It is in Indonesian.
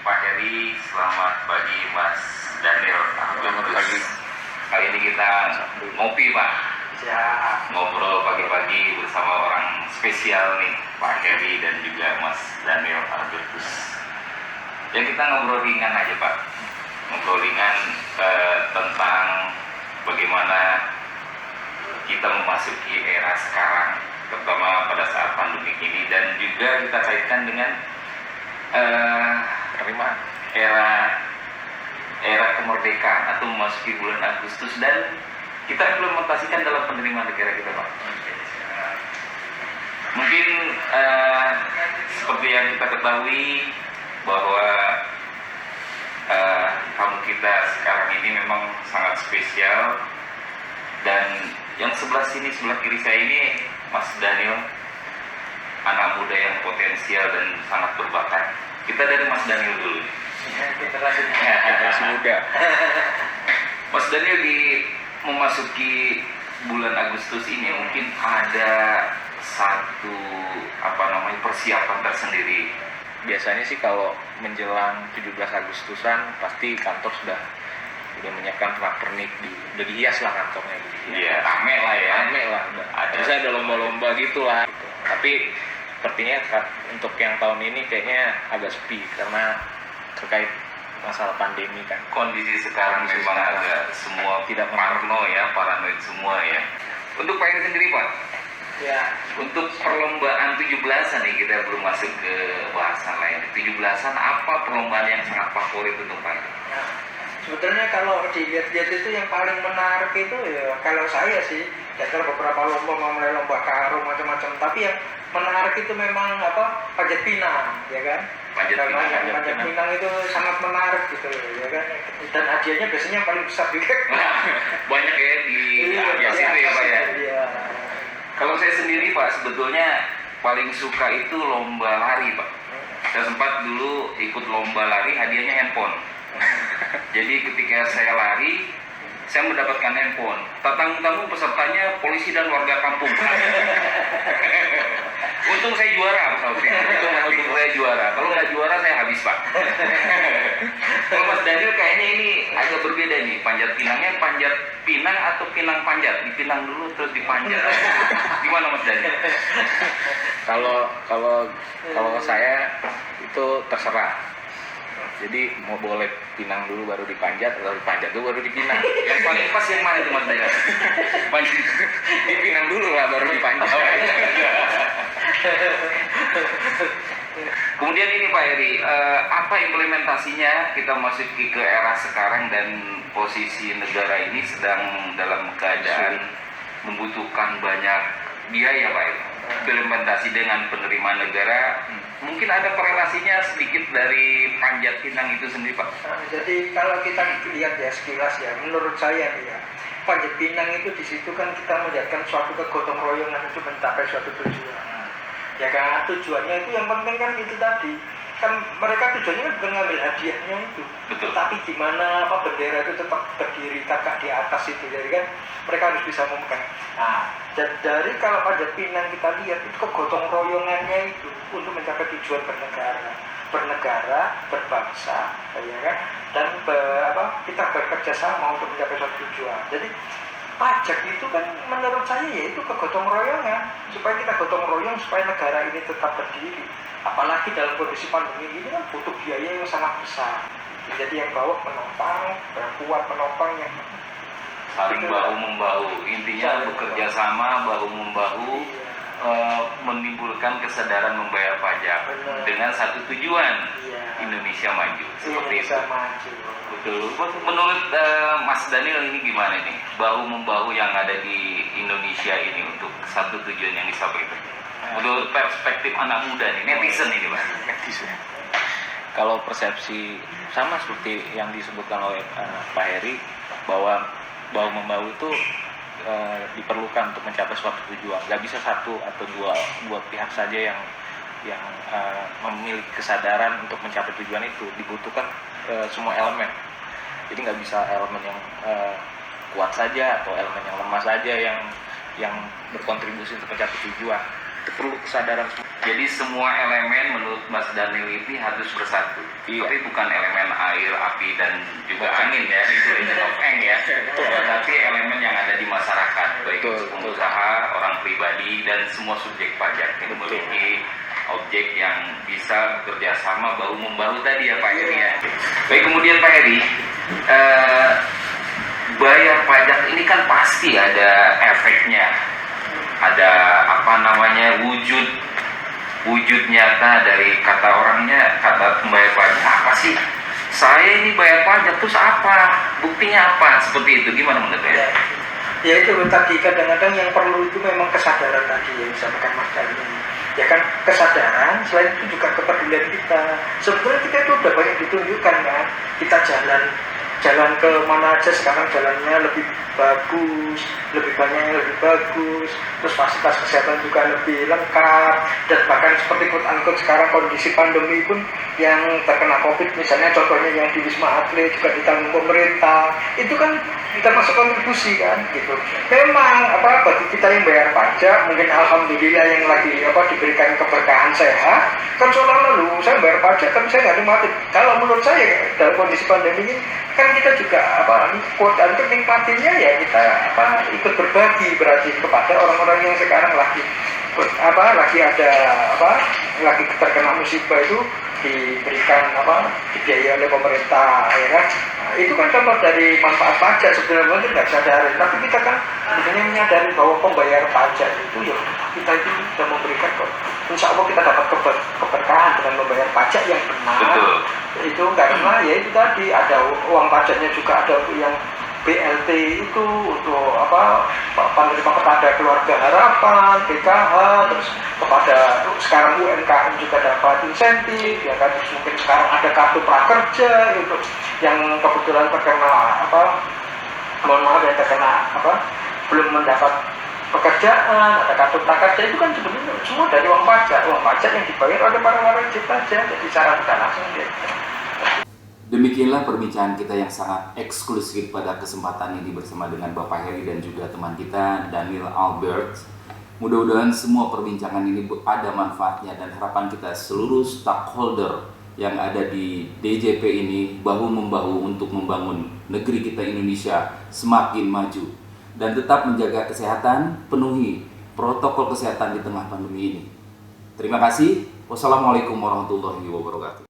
Pak Heri, selamat pagi Mas Daniel. Selamat pagi. Kali ini kita ngopi Pak. Ya. Ngobrol pagi-pagi bersama orang spesial nih, Pak Heri dan juga Mas Daniel Albertus. Ya kita ngobrol ringan aja Pak. Ngobrol ringan tentang bagaimana kita memasuki era sekarang, terutama pada saat pandemi ini, dan juga kita kaitkan dengan Penerimaan era kemerdekaan atau memasuki bulan Agustus, dan kita implementasikan dalam penerimaan negara kita Pak. Mungkin seperti yang kita ketahui bahwa tamu kita sekarang ini memang sangat spesial, dan yang sebelah kiri saya ini Mas Daniel, anak muda yang potensial dan sangat berbakat. Kita dari Mas Daniel dulu. generasi muda. Mas Daniel memasuki bulan Agustus ini mungkin ada satu persiapan tersendiri. Biasanya sih kalau menjelang 17 Agustusan pasti kantor sudah menyiapkan pernak-pernik, udah dihias lah kantornya. Iya, rame lah ya. Rame lah, udah. Ada lomba-lomba gitu lah. Tapi sepertinya untuk yang tahun ini kayaknya agak sepi karena terkait masalah pandemi kan. Kondisi sekarang memang agak semua tidak paranoid semua ya. Untuk Pak Heri sendiri Pak, Ya, untuk perlombaan 17-an nih, kita belum masuk ke bahasan lain. 17-an apa perlombaan yang sangat favorit untuk Pak Heri? Nah, sebetulnya kalau dilihat-lihat itu yang paling menarik itu ya kalau saya sih, ada beberapa lomba, mulai lomba karung macam-macam, tapi yang menarik itu memang panjat pinang, ya kan? Panjat pinang itu sangat menarik gitu, ya kan? Dan hadiahnya biasanya yang paling besar juga. Banyak ya di atas itu ya Pak ya. Iya. Kalau saya sendiri Pak, sebetulnya paling suka itu lomba lari Pak. Saya sempat dulu ikut lomba lari, hadiahnya handphone. Jadi ketika saya lari, saya mendapatkan handphone. Tamu-tamu pesertanya polisi dan warga kampung. Untung saya juara, untung saya juara. Kalau nggak juara saya habis Pak. Kalau Mas Daniel kayaknya ini agak berbeda nih. Panjat pinangnya panjat pinang atau pinang panjat? Dipinang dulu terus dipanjat. Gimana Mas Daniel? Kalau saya itu terserah. Jadi mau boleh pinang dulu baru dipanjat atau dipanjat dulu baru dipinang. Yang paling pas yang mana itu Mas Daniel? Dipinang dulu lah baru dipanjat. Kemudian ini Pak Heri, apa implementasinya kita masuk ke era sekarang dan posisi negara ini sedang dalam keadaan membutuhkan banyak biaya Pak Heri? Implementasi dengan penerimaan negara, mungkin ada korelasinya sedikit dari panjat pinang itu sendiri Pak? Nah, jadi kalau kita lihat ya sekilas ya, menurut saya nih ya, panjat pinang itu di situ kan kita melihatkan suatu kegotong royongan itu mencapai suatu tujuan. Ya kan, tujuannya itu yang penting kan itu tadi. Kan mereka tujuannya kan bukan ngambil hadiahnya itu. Betul. Tapi gimana bendera itu tetap berdiri tegak di atas itu. Jadi kan mereka harus bisa memegang. Nah, dari kalau panjat pinang kita lihat itu kegotong royongannya itu untuk mencapai tujuan bernegara, berbangsa, ya kan, dan kita bekerja sama untuk mencapai suatu tujuan. Jadi pajak itu kan menurut saya ya itu kegotong royongan, supaya kita gotong royong supaya negara ini tetap berdiri. Apalagi dalam kondisi pandemi ini kan butuh biaya yang sangat besar. Jadi yang bawa penopang, yang kuat penopangnya. Saling bahu-membahu, intinya bekerja sama, bahu-membahu, menimbulkan kesadaran membayar pajak. Benar. Dengan satu tujuan, Iya. Indonesia maju. Seperti itu. Indonesia maju. Betul. Menurut Mas Daniel ini gimana nih? Bahu-membahu yang ada di Indonesia ini untuk satu tujuan yang dicapai itu. Menurut perspektif anak muda nih, netizen ini Pak. Kalau persepsi sama seperti yang disebutkan oleh Pak Heri, bahwa bahu-membahu itu diperlukan untuk mencapai suatu tujuan. Gak bisa satu atau dua pihak saja yang memiliki kesadaran untuk mencapai tujuan itu. Dibutuhkan semua elemen. Jadi nggak bisa elemen yang kuat saja atau elemen yang lemah saja yang berkontribusi untuk mencapai tujuan. Itu perlu kesadaran. Jadi semua elemen menurut Mas Daniel ini harus bersatu. Iya. Tapi bukan elemen air, api, dan juga Bukan. angin ya, itu Agent of Eng ya. Tapi elemen yang ada di masyarakat, baik Betul, itu betul. pengusaha, orang pribadi, dan semua subjek pajak yang Betul. memiliki objek yang bisa bekerja sama bahu-membahu tadi ya Pak Heri ya. Baik, kemudian Pak Heri, bayar pajak ini kan pasti ada efeknya, ada wujud nyata dari kata orangnya, kata pembayar pajak apa sih? Saya ini bayar pajak terus apa? Buktinya apa? Seperti itu, gimana menurut Anda? Ya itu tadi, kadang-kadang yang perlu itu memang kesadaran tadi yang disampaikan Mas Daniel. Ya kan, kesadaran, selain itu juga kepedulian kita. Sebenarnya kita itu udah banyak ditunjukkan kan, kita jalan ke mana aja sekarang jalannya lebih bagus, lebih banyak yang lebih bagus, terus fasilitas kesehatan juga lebih lengkap, dan bahkan seperti quote-unquote sekarang kondisi pandemi pun yang terkena COVID misalnya contohnya yang di Wisma Atlet juga ditanggung pemerintah, itu kan kita masuk kontribusi kan gitu. Memang bagi kita yang bayar pajak mungkin alhamdulillah yang lagi diberikan keberkahan sehat kan, soalnya lalu saya bayar pajak tapi saya nggak nikmati. Kalau menurut saya dalam kondisi pandemi ini kan kita juga quote-unquote nikmatinya ya kita ikut berbagi berarti kepada orang-orang yang sekarang lagi lagi terkena musibah, itu diberikan dibiayai oleh pemerintah ya kan. Itu kan contoh dari manfaat pajak sebenarnya, mungkin nggak sadari, tapi kita kan sebenarnya menyadari bahwa pembayar pajak itu ya kita itu sudah memberikan kok. Insya Allah kita dapat keberkahan dengan membayar pajak yang benar. Betul. Itu karena ya itu tadi ada uang pajaknya juga ada yang BLT itu untuk penerima kepada keluarga harapan, PKH, terus kepada sekarang UMKM juga dapat insentif, ya kan, terus mungkin sekarang ada kartu prakerja itu yang kebetulan terkena yang terkena belum mendapat pekerjaan, ada kartu prakerja, itu kan sebenarnya semua dari uang pajak yang dibayar oleh para wajib pajak, jadi secara tidak langsung dia. Demikianlah perbincangan kita yang sangat eksklusif pada kesempatan ini bersama dengan Bapak Heri dan juga teman kita Daniel Albert. Mudah-mudahan semua perbincangan ini ada manfaatnya, dan harapan kita seluruh stakeholder yang ada di DJP ini bahu-membahu untuk membangun negeri kita Indonesia semakin maju, dan tetap menjaga kesehatan, penuhi protokol kesehatan di tengah pandemi ini. Terima kasih. Wassalamualaikum warahmatullahi wabarakatuh.